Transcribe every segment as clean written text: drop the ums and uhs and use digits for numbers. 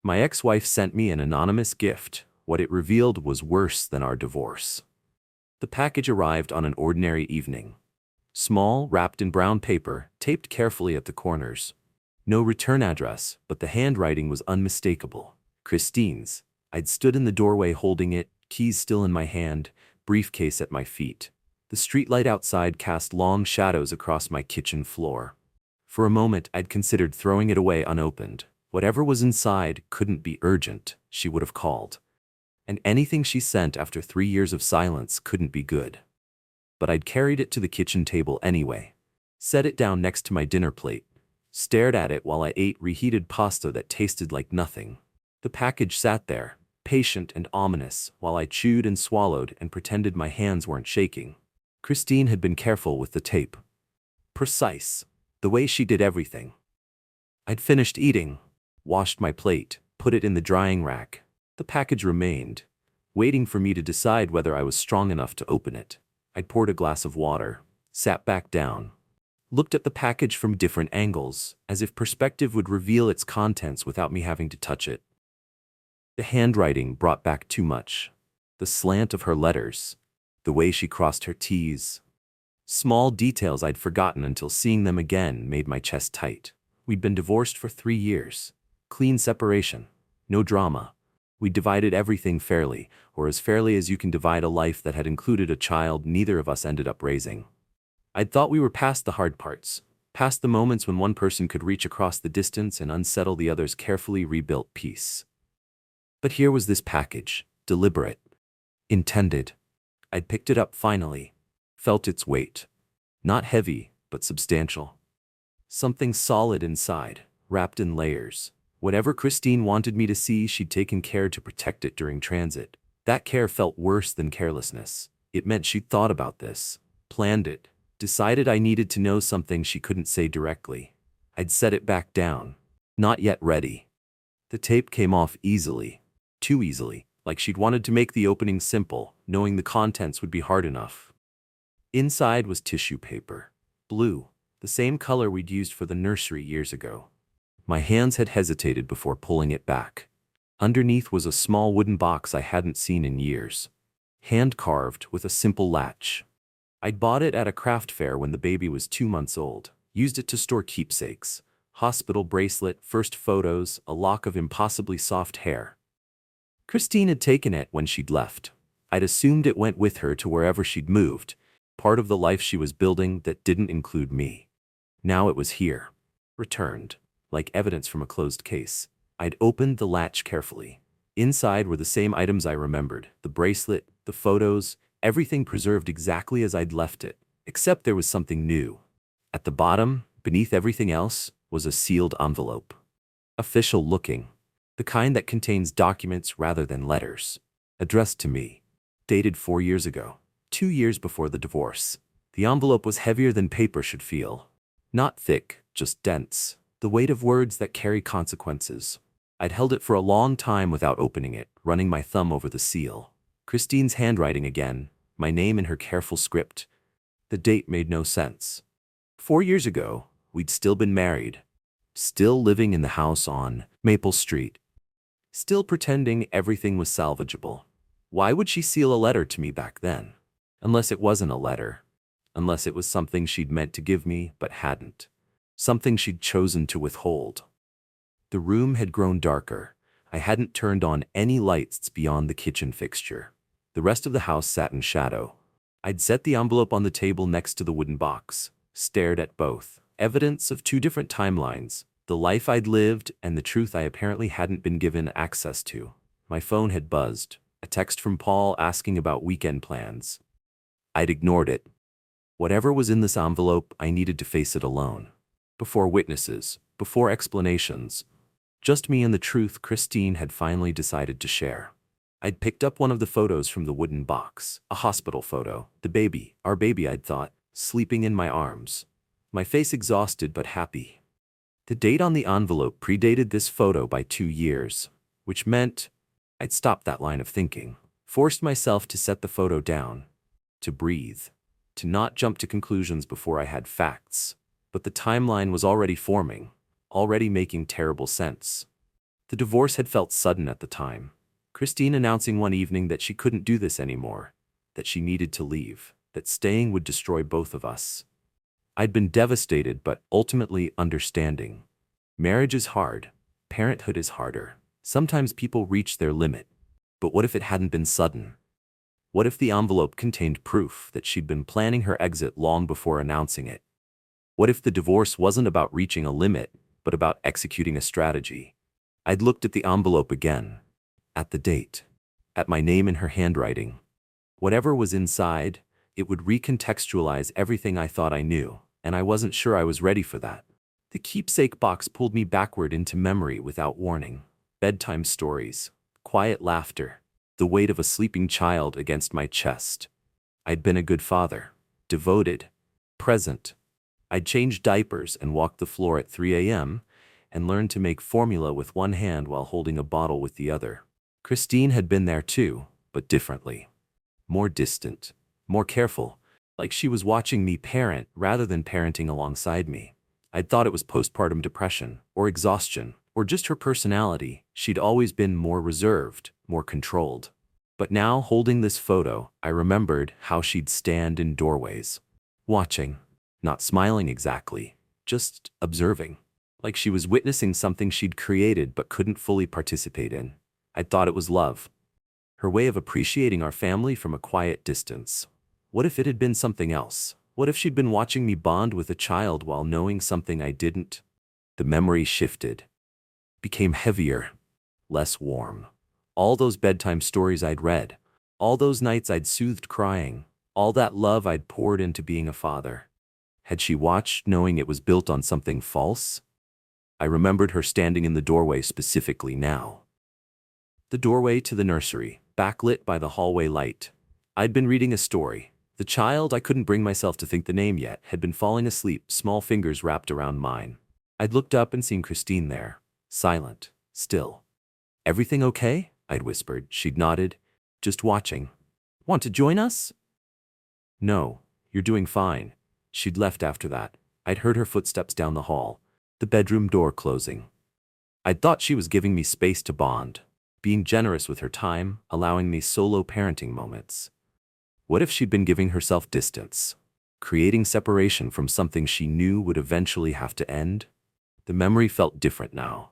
My ex-wife sent me an anonymous gift. What it revealed was worse than our divorce. The package arrived on an ordinary evening. Small, wrapped in brown paper, taped carefully at the corners. No return address, but the handwriting was unmistakable. Christine's. I'd stood in the doorway holding it, keys still in my hand, briefcase at my feet. The streetlight outside cast long shadows across my kitchen floor. For a moment, I'd considered throwing it away unopened. Whatever was inside couldn't be urgent, she would have called. And anything she sent after 3 years of silence couldn't be good. But I'd carried it to the kitchen table anyway. Set it down next to my dinner plate. Stared at it while I ate reheated pasta that tasted like nothing. The package sat there, patient and ominous, while I chewed and swallowed and pretended my hands weren't shaking. Christine had been careful with the tape. Precise. The way she did everything. I'd finished eating, washed my plate, put it in the drying rack. The package remained, waiting for me to decide whether I was strong enough to open it. I'd poured a glass of water, sat back down, looked at the package from different angles, as if perspective would reveal its contents without me having to touch it. The handwriting brought back too much. The slant of her letters, the way she crossed her T's. Small details I'd forgotten until seeing them again made my chest tight. We'd been divorced for 3 years. Clean separation. No drama. We divided everything fairly, or as fairly as you can divide a life that had included a child neither of us ended up raising. I'd thought we were past the hard parts, past the moments when one person could reach across the distance and unsettle the other's carefully rebuilt peace. But here was this package, deliberate, intended. I'd picked it up finally, felt its weight. Not heavy, but substantial. Something solid inside, wrapped in layers. Whatever Christine wanted me to see, she'd taken care to protect it during transit. That care felt worse than carelessness. It meant she'd thought about this, planned it, decided I needed to know something she couldn't say directly. I'd set it back down. Not yet ready. The tape came off easily. Too easily, like she'd wanted to make the opening simple, knowing the contents would be hard enough. Inside was tissue paper. Blue, the same color we'd used for the nursery years ago. My hands had hesitated before pulling it back. Underneath was a small wooden box I hadn't seen in years. Hand-carved with a simple latch. I'd bought it at a craft fair when the baby was 2 months old. Used it to store keepsakes. Hospital bracelet, first photos, a lock of impossibly soft hair. Christine had taken it when she'd left. I'd assumed it went with her to wherever she'd moved, part of the life she was building that didn't include me. Now it was here. Returned. Like evidence from a closed case. I'd opened the latch carefully. Inside were the same items I remembered, the bracelet, the photos, everything preserved exactly as I'd left it, except there was something new. At the bottom, beneath everything else, was a sealed envelope. Official looking. The kind that contains documents rather than letters. Addressed to me. Dated 4 years ago. 2 years before the divorce. The envelope was heavier than paper should feel. Not thick, just dense. The weight of words that carry consequences. I'd held it for a long time without opening it, running my thumb over the seal. Christine's handwriting again, my name in her careful script. The date made no sense. 4 years ago, we'd still been married. Still living in the house on Maple Street. Still pretending everything was salvageable. Why would she seal a letter to me back then? Unless it wasn't a letter. Unless it was something she'd meant to give me but hadn't. Something she'd chosen to withhold. The room had grown darker. I hadn't turned on any lights beyond the kitchen fixture. The rest of the house sat in shadow. I'd set the envelope on the table next to the wooden box, stared at both. Evidence of 2 different timelines, the life I'd lived and the truth I apparently hadn't been given access to. My phone had buzzed, a text from Paul asking about weekend plans. I'd ignored it. Whatever was in this envelope, I needed to face it alone. Before witnesses, before explanations. Just me and the truth Christine had finally decided to share. I'd picked up one of the photos from the wooden box, a hospital photo, the baby, our baby I'd thought, sleeping in my arms. My face exhausted but happy. The date on the envelope predated this photo by 2 years, which meant I'd stopped that line of thinking, forced myself to set the photo down, to breathe, to not jump to conclusions before I had facts. But the timeline was already forming, already making terrible sense. The divorce had felt sudden at the time. Christine announcing one evening that she couldn't do this anymore, that she needed to leave, that staying would destroy both of us. I'd been devastated but ultimately understanding. Marriage is hard. Parenthood is harder. Sometimes people reach their limit. But what if it hadn't been sudden? What if the envelope contained proof that she'd been planning her exit long before announcing it? What if the divorce wasn't about reaching a limit, but about executing a strategy? I'd looked at the envelope again, at the date, at my name in her handwriting. Whatever was inside, it would recontextualize everything I thought I knew, and I wasn't sure I was ready for that. The keepsake box pulled me backward into memory without warning. Bedtime stories, quiet laughter, the weight of a sleeping child against my chest. I'd been a good father, devoted, present. I'd changed diapers and walked the floor at 3 a.m. and learned to make formula with one hand while holding a bottle with the other. Christine had been there too, but differently. More distant, more careful, like she was watching me parent rather than parenting alongside me. I'd thought it was postpartum depression, or exhaustion, or just her personality. She'd always been more reserved, more controlled. But now, holding this photo, I remembered how she'd stand in doorways, watching, not smiling exactly, just observing, like she was witnessing something she'd created but couldn't fully participate in. I'd thought it was love, her way of appreciating our family from a quiet distance. What if it had been something else? What if she'd been watching me bond with a child while knowing something I didn't? The memory shifted, became heavier, less warm. All those bedtime stories I'd read, all those nights I'd soothed crying, all that love I'd poured into being a father. Had she watched knowing it was built on something false? I remembered her standing in the doorway specifically now. The doorway to the nursery, backlit by the hallway light. I'd been reading a story. The child, I couldn't bring myself to think the name yet, had been falling asleep, small fingers wrapped around mine. I'd looked up and seen Christine there, silent, still. "Everything okay?" I'd whispered. She'd nodded, just watching. "Want to join us?" "No, you're doing fine." She'd left after that. I'd heard her footsteps down the hall, the bedroom door closing. I'd thought she was giving me space to bond, being generous with her time, allowing me solo parenting moments. What if she'd been giving herself distance, creating separation from something she knew would eventually have to end? The memory felt different now.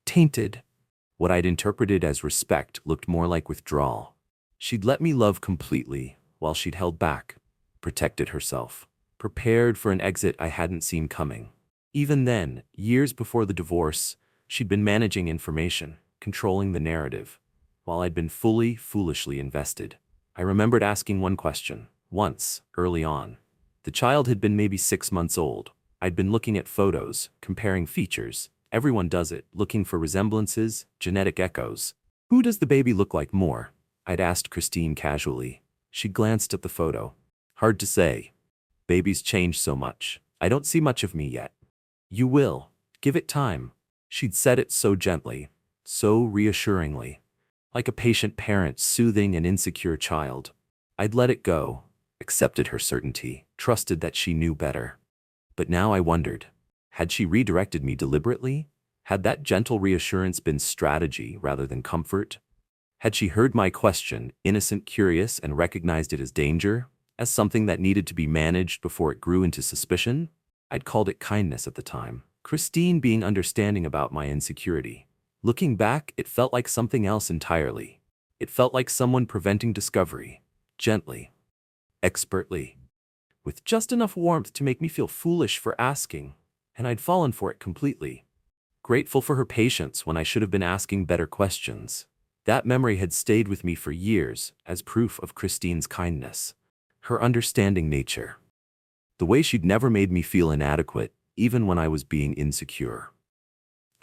Tainted. What I'd interpreted as respect looked more like withdrawal. She'd let me love completely, while she'd held back, protected herself, prepared for an exit I hadn't seen coming. Even then, years before the divorce, she'd been managing information, controlling the narrative, while I'd been foolishly invested. I remembered asking one question, once, early on. The child had been maybe 6 months old. I'd been looking at photos, comparing features. Everyone does it, looking for resemblances, genetic echoes. "Who does the baby look like more?" I'd asked Christine casually. She glanced at the photo. "Hard to say. Babies change so much. I don't see much of me yet." "You will. Give it time." She'd said it so gently, so reassuringly, like a patient parent soothing an insecure child. I'd let it go, accepted her certainty, trusted that she knew better. But now I wondered, had she redirected me deliberately? Had that gentle reassurance been strategy rather than comfort? Had she heard my question, innocent, curious, and recognized it as danger, as something that needed to be managed before it grew into suspicion? I'd called it kindness at the time, Christine being understanding about my insecurity. Looking back, it felt like something else entirely. It felt like someone preventing discovery, gently, expertly, with just enough warmth to make me feel foolish for asking, and I'd fallen for it completely. Grateful for her patience when I should have been asking better questions. That memory had stayed with me for years as proof of Christine's kindness, her understanding nature, the way she'd never made me feel inadequate, even when I was being insecure.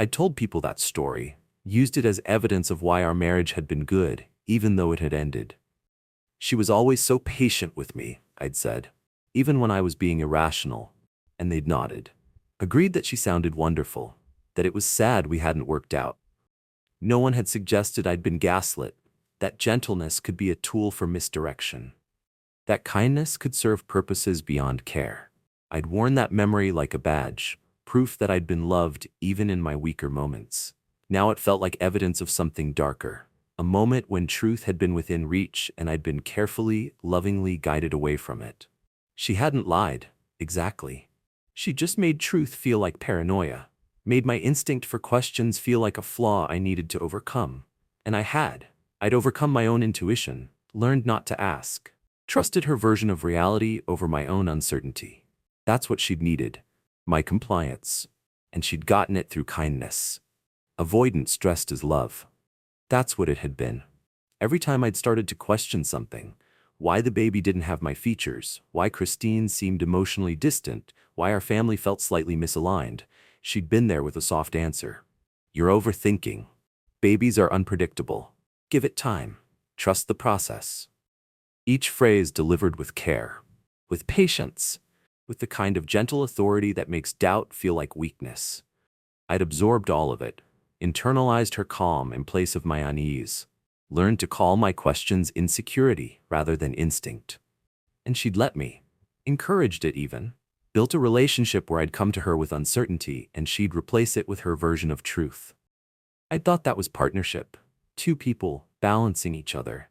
I'd told people that story, used it as evidence of why our marriage had been good, even though it had ended. "She was always so patient with me," I'd said, even when I was being irrational, and they'd nodded. Agreed that she sounded wonderful, that it was sad we hadn't worked out. No one had suggested I'd been gaslit, that gentleness could be a tool for misdirection, that kindness could serve purposes beyond care. I'd worn that memory like a badge, proof that I'd been loved even in my weaker moments. Now it felt like evidence of something darker. A moment when truth had been within reach and I'd been carefully, lovingly guided away from it. She hadn't lied, exactly. She just made truth feel like paranoia, made my instinct for questions feel like a flaw I needed to overcome. And I had. I'd overcome my own intuition, learned not to ask, trusted her version of reality over my own uncertainty. That's what she'd needed, my compliance. And she'd gotten it through kindness. Avoidance dressed as love. That's what it had been. Every time I'd started to question something, why the baby didn't have my features, why Christine seemed emotionally distant, why our family felt slightly misaligned, she'd been there with a soft answer. You're overthinking. Babies are unpredictable. Give it time. Trust the process. Each phrase delivered with care, with patience, with the kind of gentle authority that makes doubt feel like weakness. I'd absorbed all of it, internalized her calm in place of my unease, learned to call my questions insecurity rather than instinct. And she'd let me, encouraged it even, built a relationship where I'd come to her with uncertainty and she'd replace it with her version of truth. I thought that was partnership, two people balancing each other,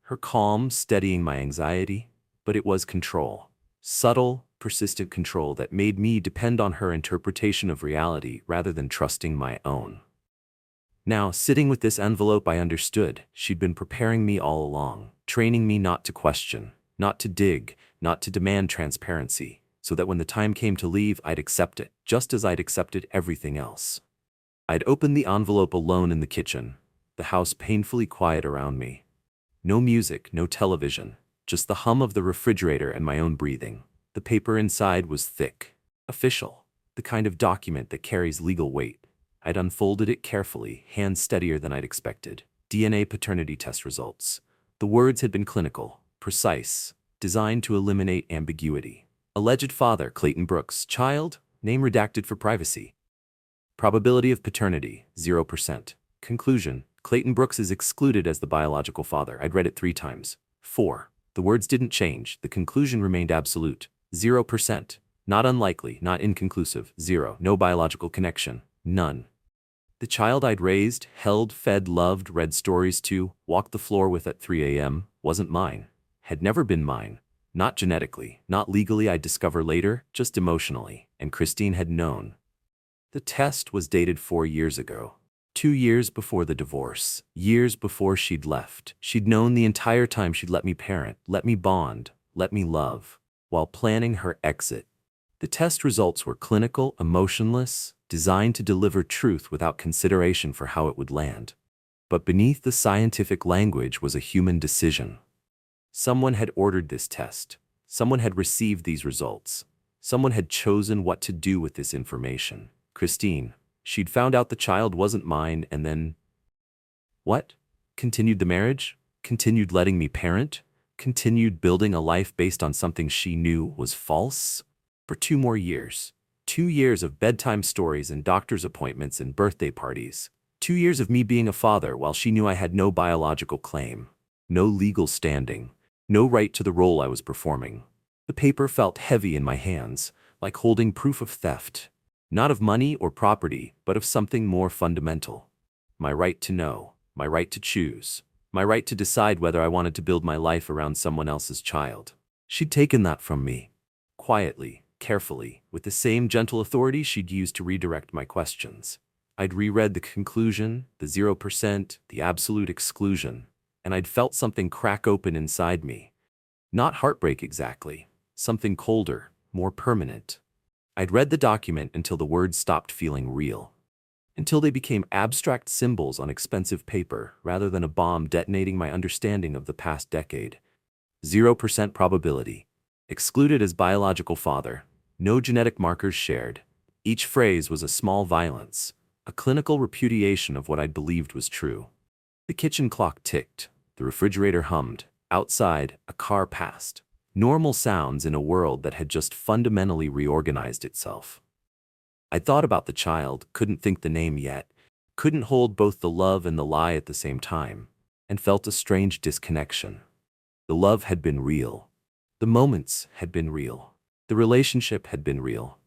her calm steadying my anxiety, but it was control, subtle, persistent control that made me depend on her interpretation of reality rather than trusting my own. Now, sitting with this envelope, I understood she'd been preparing me all along, training me not to question, not to dig, not to demand transparency, so that when the time came to leave, I'd accept it, just as I'd accepted everything else. I'd opened the envelope alone in the kitchen, the house painfully quiet around me. No music, no television, just the hum of the refrigerator and my own breathing. The paper inside was thick, official, the kind of document that carries legal weight. I'd unfolded it carefully, hands steadier than I'd expected. DNA paternity test results. The words had been clinical, precise, designed to eliminate ambiguity. Alleged father, Clayton Brooks. Child, name redacted for privacy. Probability of paternity, 0%. Conclusion, Clayton Brooks is excluded as the biological father. I'd read it 3 times. 4. The words didn't change. The conclusion remained absolute. 0%. Not unlikely, not inconclusive. 0. No biological connection. None. The child I'd raised, held, fed, loved, read stories to, walked the floor with at 3 a.m., wasn't mine. Had never been mine. Not genetically, not legally, I'd discover later, just emotionally. And Christine had known. The test was dated 4 years ago. 2 years before the divorce. Years before she'd left. She'd known the entire time she'd let me parent, let me bond, let me love, while planning her exit. The test results were clinical, emotionless, designed to deliver truth without consideration for how it would land. But beneath the scientific language was a human decision. Someone had ordered this test. Someone had received these results. Someone had chosen what to do with this information. Christine. She'd found out the child wasn't mine and then… What? Continued the marriage? Continued letting me parent? Continued building a life based on something she knew was false? For 2 more years. 2 years of bedtime stories and doctor's appointments and birthday parties. 2 years of me being a father while she knew I had no biological claim, no legal standing, no right to the role I was performing. The paper felt heavy in my hands, like holding proof of theft. Not of money or property, but of something more fundamental. My right to know, my right to choose, my right to decide whether I wanted to build my life around someone else's child. She'd taken that from me. Quietly, carefully, with the same gentle authority she'd used to redirect my questions. I'd reread the conclusion, the 0%, the absolute exclusion, and I'd felt something crack open inside me. Not heartbreak exactly, something colder, more permanent. I'd read the document until the words stopped feeling real. Until they became abstract symbols on expensive paper rather than a bomb detonating my understanding of the past decade. 0% probability. Excluded as biological father. No genetic markers shared. Each phrase was a small violence, a clinical repudiation of what I'd believed was true. The kitchen clock ticked. The refrigerator hummed. Outside, a car passed. Normal sounds in a world that had just fundamentally reorganized itself. I thought about the child, couldn't think the name yet, couldn't hold both the love and the lie at the same time, and felt a strange disconnection. The love had been real. The moments had been real. The relationship had been real.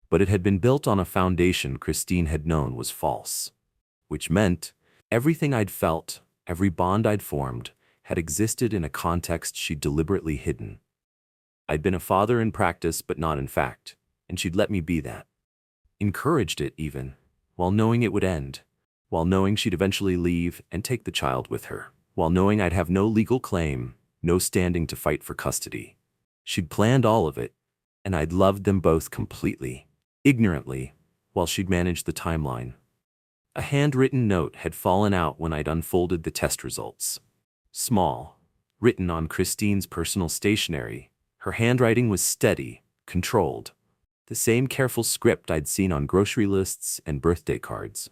But it had been built on a foundation Christine had known was false. which meant everything I'd felt, every bond I'd formed, had existed in a context she'd deliberately hidden. I'd been a father in practice but not in fact, and she'd let me be that. Encouraged it even, while knowing it would end, while knowing she'd eventually leave and take the child with her, while knowing I'd have no legal claim, no standing to fight for custody. She'd planned all of it, and I'd loved them both completely, ignorantly, while she'd managed the timeline. A handwritten note had fallen out when I'd unfolded the test results. Small, written on Christine's personal stationery, her handwriting was steady, controlled. The same careful script I'd seen on grocery lists and birthday cards.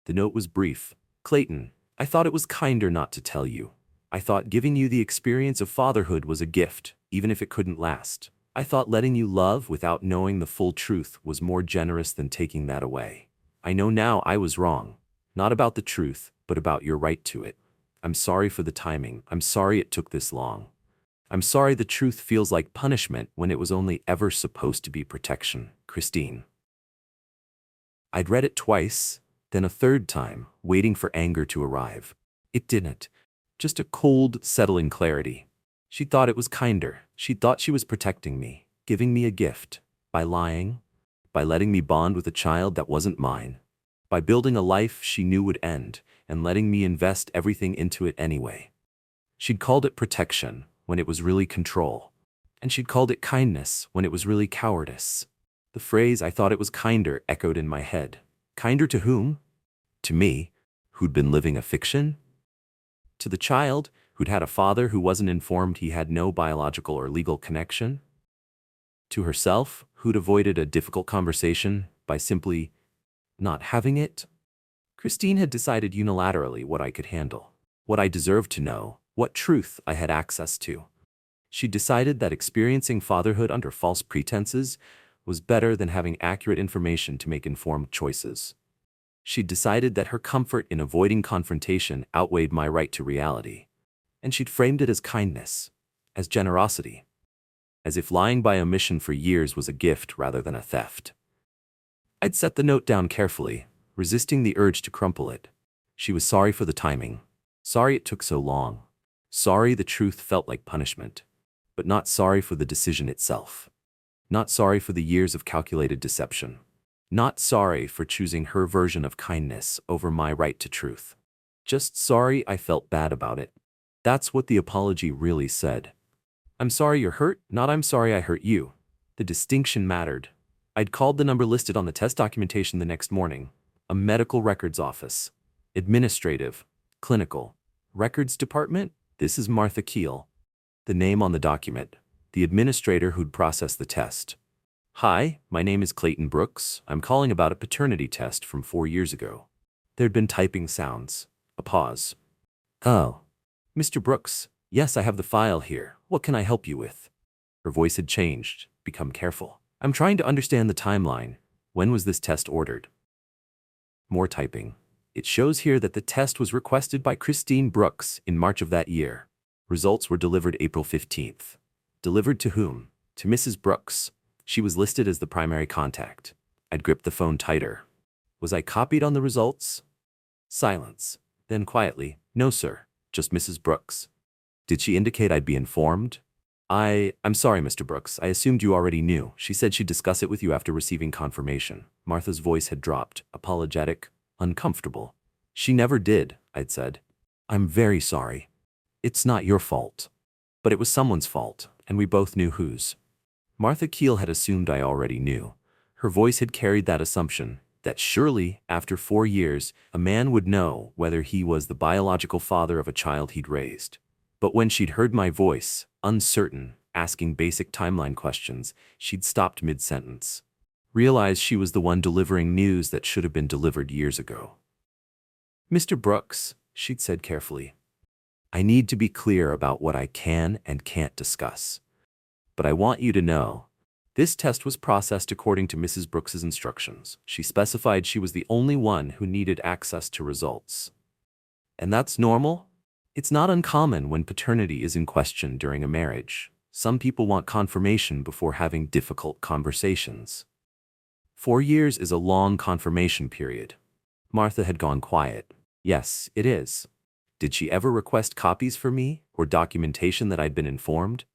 The note was brief. Clayton, I thought it was kinder not to tell you. I thought giving you the experience of fatherhood was a gift, even if it couldn't last. I thought letting you love without knowing the full truth was more generous than taking that away. I know now I was wrong. Not about the truth, but about your right to it. I'm sorry for the timing. I'm sorry it took this long. I'm sorry the truth feels like punishment when it was only ever supposed to be protection, Christine. I'd read it twice, then a third time, waiting for anger to arrive. It didn't. Just a cold, settling clarity. She thought it was kinder. She thought she was protecting me, giving me a gift, by lying, by letting me bond with a child that wasn't mine, by building a life she knew would end, and letting me invest everything into it anyway. She'd called it protection when it was really control, and she'd called it kindness when it was really cowardice. The phrase "I thought it was kinder" echoed in my head. Kinder to whom? To me, who'd been living a fiction? To the child, who'd had a father who wasn't informed he had no biological or legal connection? To herself, who'd avoided a difficult conversation by simply not having it? Christine had decided unilaterally what I could handle, what I deserved to know, what truth I had access to. She decided that experiencing fatherhood under false pretenses was better than having accurate information to make informed choices. She decided that her comfort in avoiding confrontation outweighed my right to reality, and she'd framed it as kindness, as generosity, as if lying by omission for years was a gift rather than a theft. I'd set the note down carefully, resisting the urge to crumple it. She was sorry for the timing, sorry it took so long, sorry the truth felt like punishment, but not sorry for the decision itself. Not sorry for the years of calculated deception. Not sorry for choosing her version of kindness over my right to truth. Just sorry I felt bad about it. That's what the apology really said. I'm sorry you're hurt, not I'm sorry I hurt you. The distinction mattered. I'd called the number listed on the test documentation the next morning. A medical records office. Administrative. Clinical. Records department? This is Martha Keel. The name on the document. The administrator who'd processed the test. Hi, my name is Clayton Brooks. I'm calling about a paternity test from 4 years ago. There'd been typing sounds. A pause. Oh. Mr. Brooks, yes, I have the file here. What can I help you with? Her voice had changed, become careful. I'm trying to understand the timeline. When was this test ordered? More typing. It shows here that the test was requested by Christine Brooks in March of that year. Results were delivered April 15th. Delivered to whom? To Mrs. Brooks. She was listed as the primary contact. I'd gripped the phone tighter. Was I copied on the results? Silence. Then quietly, no sir, just Mrs. Brooks. Did she indicate I'd be informed? I'm sorry, Mr. Brooks. I assumed you already knew. She said she'd discuss it with you after receiving confirmation. Martha's voice had dropped, apologetic, uncomfortable. She never did, I'd said. I'm very sorry. It's not your fault. But it was someone's fault, and we both knew whose. Martha Keel had assumed I already knew. Her voice had carried that assumption, that surely, after 4 years, a man would know whether he was the biological father of a child he'd raised. But when she'd heard my voice, uncertain, asking basic timeline questions, she'd stopped mid-sentence. Realized she was the one delivering news that should have been delivered years ago. Mr. Brooks, she'd said carefully, I need to be clear about what I can and can't discuss. But I want you to know, this test was processed according to Mrs. Brooks's instructions. She specified she was the only one who needed access to results. And that's normal? It's not uncommon when paternity is in question during a marriage. Some people want confirmation before having difficult conversations. 4 years is a long confirmation period. Martha had gone quiet. Yes, it is. Did she ever request copies for me, or documentation that I'd been informed?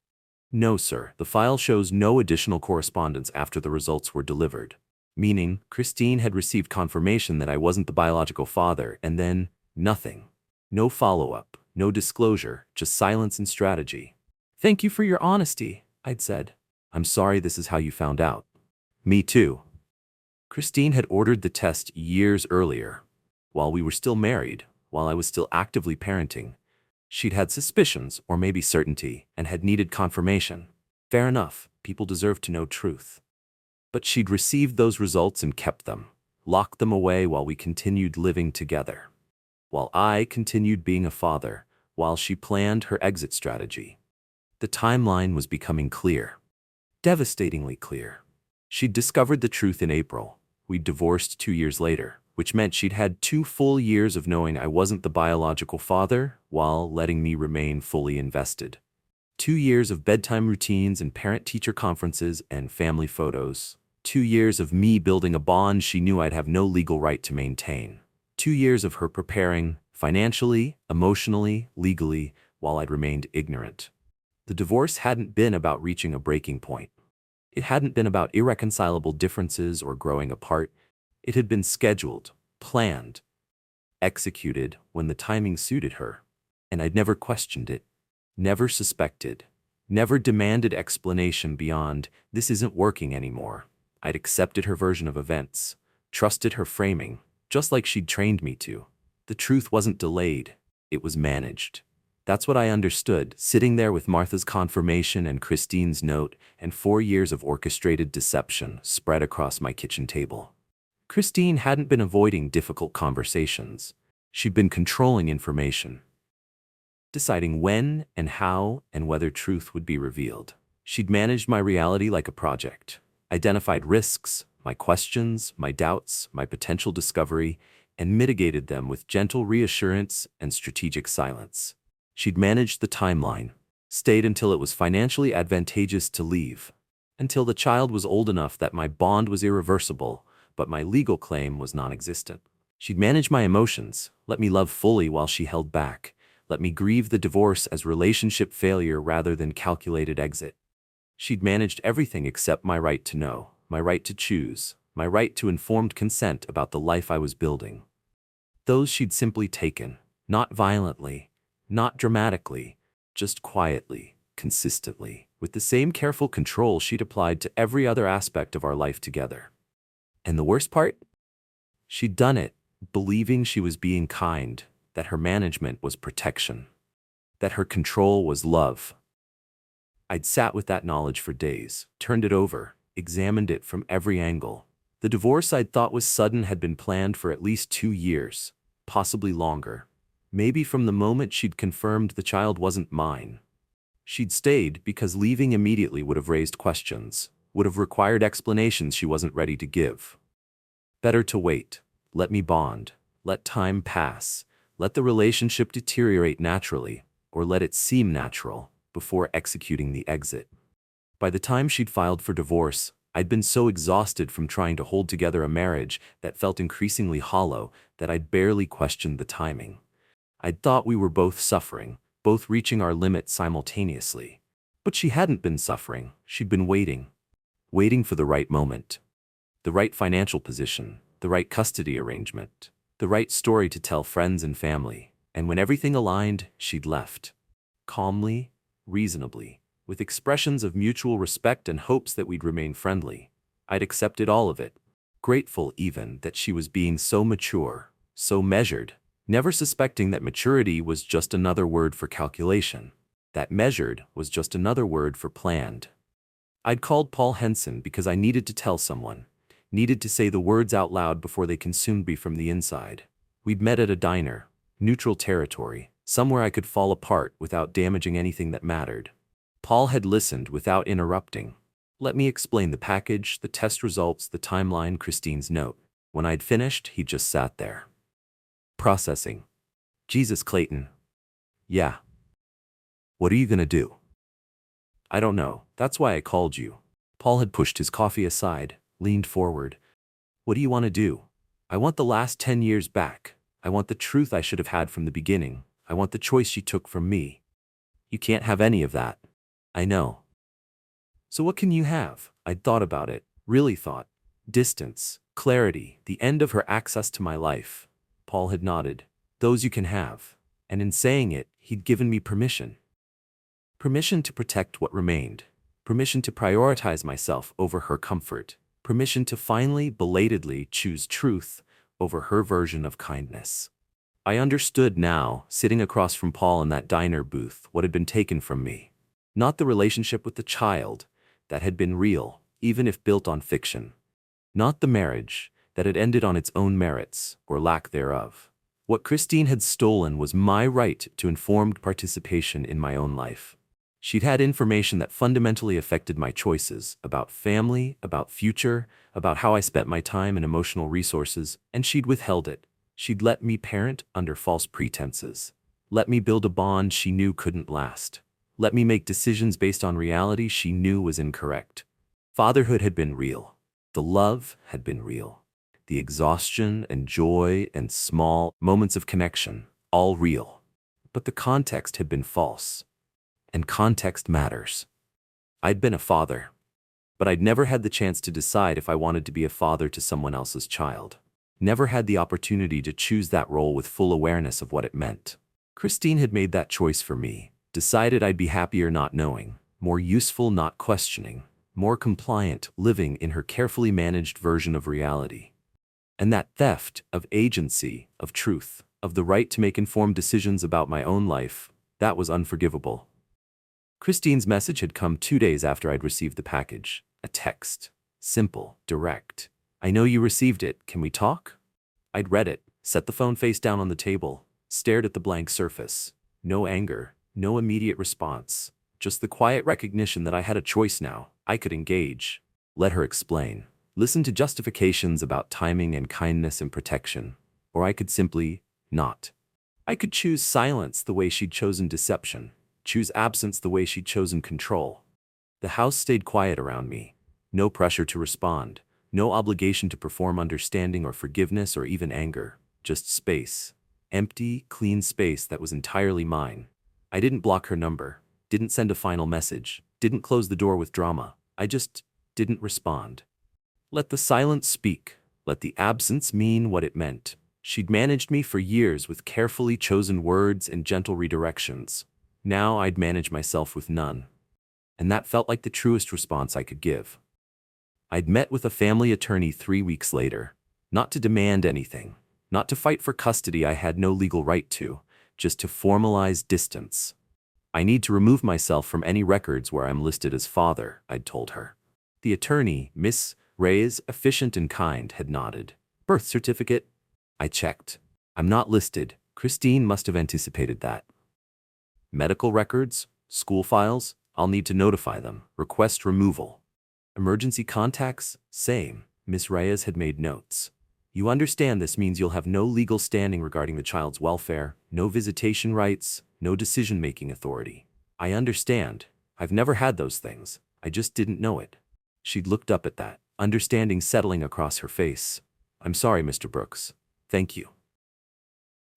No, sir. The file shows no additional correspondence after the results were delivered. Meaning, Christine had received confirmation that I wasn't the biological father, and then, nothing. No follow-up, no disclosure, just silence and strategy. Thank you for your honesty, I'd said. I'm sorry this is how you found out. Me too. Christine had ordered the test years earlier. While we were still married, while I was still actively parenting, she'd had suspicions, or maybe certainty, and had needed confirmation. Fair enough, people deserve to know truth. But she'd received those results and kept them, locked them away while we continued living together. While I continued being a father, while she planned her exit strategy. The timeline was becoming clear. Devastatingly clear. She'd discovered the truth in April. We'd divorced 2 years later, which meant she'd had 2 full years of knowing I wasn't the biological father while letting me remain fully invested. 2 years of bedtime routines and parent-teacher conferences and family photos. 2 years of me building a bond she knew I'd have no legal right to maintain. 2 years of her preparing, financially, emotionally, legally, while I'd remained ignorant. The divorce hadn't been about reaching a breaking point. It hadn't been about irreconcilable differences or growing apart. It had been scheduled, planned, executed when the timing suited her. And I'd never questioned it, never suspected, never demanded explanation beyond, this isn't working anymore. I'd accepted her version of events, trusted her framing, just like she'd trained me to. The truth wasn't delayed, it was managed. That's what I understood, sitting there with Martha's confirmation and Christine's note, and 4 years of orchestrated deception spread across my kitchen table. Christine hadn't been avoiding difficult conversations. She'd been controlling information, deciding when and how and whether truth would be revealed. She'd managed my reality like a project, identified risks, my questions, my doubts, my potential discovery, and mitigated them with gentle reassurance and strategic silence. She'd managed the timeline, stayed until it was financially advantageous to leave, until the child was old enough that my bond was irreversible, but my legal claim was non-existent. She'd managed my emotions, let me love fully while she held back, let me grieve the divorce as relationship failure rather than calculated exit. She'd managed everything except my right to know, my right to choose, my right to informed consent about the life I was building. Those she'd simply taken, not violently, not dramatically, just quietly, consistently, with the same careful control she'd applied to every other aspect of our life together. And the worst part? She'd done it, believing she was being kind, that her management was protection, that her control was love. I'd sat with that knowledge for days, turned it over, examined it from every angle. The divorce I'd thought was sudden had been planned for at least 2 years, possibly longer. Maybe from the moment she'd confirmed the child wasn't mine. She'd stayed because leaving immediately would have raised questions, would have required explanations she wasn't ready to give. Better to wait, let me bond, let time pass, let the relationship deteriorate naturally, or let it seem natural, before executing the exit. By the time she'd filed for divorce, I'd been so exhausted from trying to hold together a marriage that felt increasingly hollow that I'd barely questioned the timing. I'd thought we were both suffering, both reaching our limit simultaneously. But she hadn't been suffering, she'd been waiting. Waiting for the right moment. The right financial position, the right custody arrangement, the right story to tell friends and family. And when everything aligned, she'd left. Calmly, reasonably, with expressions of mutual respect and hopes that we'd remain friendly. I'd accepted all of it, grateful even that she was being so mature, so measured, never suspecting that maturity was just another word for calculation, that measured was just another word for planned. I'd called Paul Henson because I needed to tell someone, needed to say the words out loud before they consumed me from the inside. We'd met at a diner, neutral territory, somewhere I could fall apart without damaging anything that mattered. Paul had listened without interrupting. Let me explain the package, the test results, the timeline, Christine's note. When I'd finished, he just sat there. Processing. Jesus, Clayton. Yeah. What are you gonna do? I don't know, that's why I called you. Paul had pushed his coffee aside, leaned forward. What do you want to do? I want the last 10 years back. I want the truth I should have had from the beginning. I want the choice she took from me. You can't have any of that. I know. So what can you have? I'd thought about it, really thought. Distance, clarity, the end of her access to my life. Paul had nodded. Those you can have. And in saying it, he'd given me permission. Permission to protect what remained. Permission to prioritize myself over her comfort. Permission to finally, belatedly choose truth over her version of kindness. I understood now, sitting across from Paul in that diner booth, what had been taken from me. Not the relationship with the child, that had been real, even if built on fiction. Not the marriage, that had ended on its own merits, or lack thereof. What Christine had stolen was my right to informed participation in my own life. She'd had information that fundamentally affected my choices, about family, about future, about how I spent my time and emotional resources, and she'd withheld it. She'd let me parent under false pretenses. Let me build a bond she knew couldn't last. Let me make decisions based on reality she knew was incorrect. Fatherhood had been real. The love had been real. The exhaustion and joy and small moments of connection, all real. But the context had been false. And context matters. I'd been a father, but I'd never had the chance to decide if I wanted to be a father to someone else's child. Never had the opportunity to choose that role with full awareness of what it meant. Christine had made that choice for me, decided I'd be happier not knowing, more useful not questioning, more compliant living in her carefully managed version of reality. And that theft of agency, of truth, of the right to make informed decisions about my own life, that was unforgivable. Christine's message had come 2 days after I'd received the package. A text. Simple, direct. I know you received it. Can we talk? I'd read it, set the phone face down on the table, stared at the blank surface. No anger, no immediate response. Just the quiet recognition that I had a choice now. I could engage. Let her explain. Listen to justifications about timing and kindness and protection. Or I could simply not. I could choose silence the way she'd chosen deception. Choose absence the way she'd chosen control. The house stayed quiet around me. No pressure to respond. No obligation to perform understanding or forgiveness or even anger. Just space. Empty, clean space that was entirely mine. I didn't block her number. Didn't send a final message. Didn't close the door with drama. I just didn't respond. Let the silence speak. Let the absence mean what it meant. She'd managed me for years with carefully chosen words and gentle redirections. Now I'd manage myself with none. And that felt like the truest response I could give. I'd met with a family attorney 3 weeks later, not to demand anything, not to fight for custody I had no legal right to, just to formalize distance. I need to remove myself from any records where I'm listed as father, I'd told her. The attorney, Miss Reyes, efficient and kind, had nodded. Birth certificate? I checked. I'm not listed. Christine must have anticipated that. Medical records? School files? I'll need to notify them. Request removal. Emergency contacts? Same. Miss Reyes had made notes. You understand this means you'll have no legal standing regarding the child's welfare, no visitation rights, no decision-making authority. I understand. I've never had those things. I just didn't know it. She'd looked up at that, understanding settling across her face. I'm sorry, Mr. Brooks. Thank you.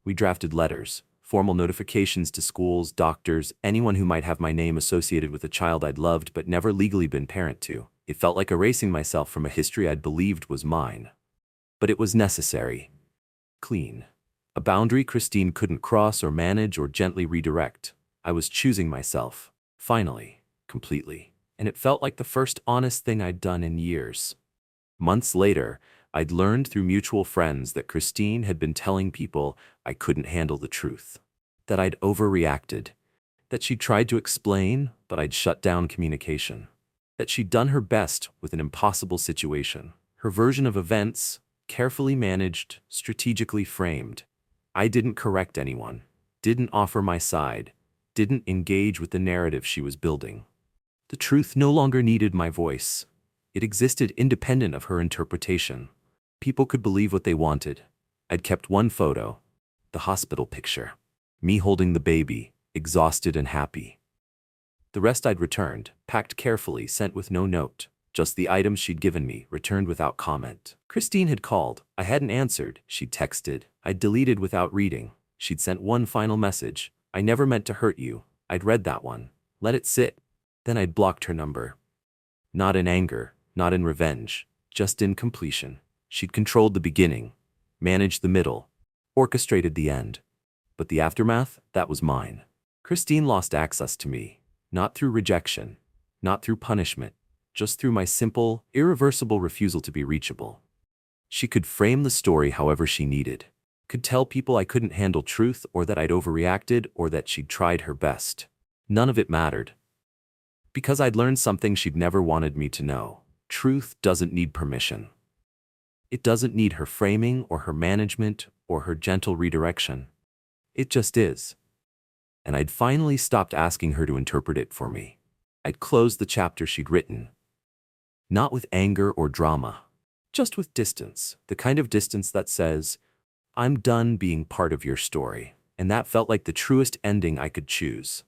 We drafted letters. Formal notifications to schools, doctors, anyone who might have my name associated with a child I'd loved but never legally been parent to. It felt like erasing myself from a history I'd believed was mine. But it was necessary. Clean. A boundary Christine couldn't cross or manage or gently redirect. I was choosing myself. Finally. Completely. And it felt like the first honest thing I'd done in years. Months later, I'd learned through mutual friends that Christine had been telling people I couldn't handle the truth. That I'd overreacted. That she'd tried to explain, but I'd shut down communication. That she'd done her best with an impossible situation. Her version of events, carefully managed, strategically framed. I didn't correct anyone. Didn't offer my side. Didn't engage with the narrative she was building. The truth no longer needed my voice. It existed independent of her interpretation. People could believe what they wanted. I'd kept one photo, the hospital picture. Me holding the baby, exhausted and happy. The rest I'd returned, packed carefully, sent with no note. Just the items she'd given me, returned without comment. Christine had called. I hadn't answered. She'd texted. I'd deleted without reading. She'd sent one final message. I never meant to hurt you. I'd read that one. Let it sit. Then I'd blocked her number. Not in anger, not in revenge, just in completion. She'd controlled the beginning, managed the middle, orchestrated the end. But the aftermath, that was mine. Christine lost access to me, not through rejection, not through punishment, just through my simple, irreversible refusal to be reachable. She could frame the story however she needed, could tell people I couldn't handle truth or that I'd overreacted or that she'd tried her best. None of it mattered. Because I'd learned something she'd never wanted me to know. Truth doesn't need permission. It doesn't need her framing or her management or her gentle redirection. It just is. And I'd finally stopped asking her to interpret it for me. I'd closed the chapter she'd written. Not with anger or drama, just with distance, the kind of distance that says, I'm done being part of your story. And that felt like the truest ending I could choose.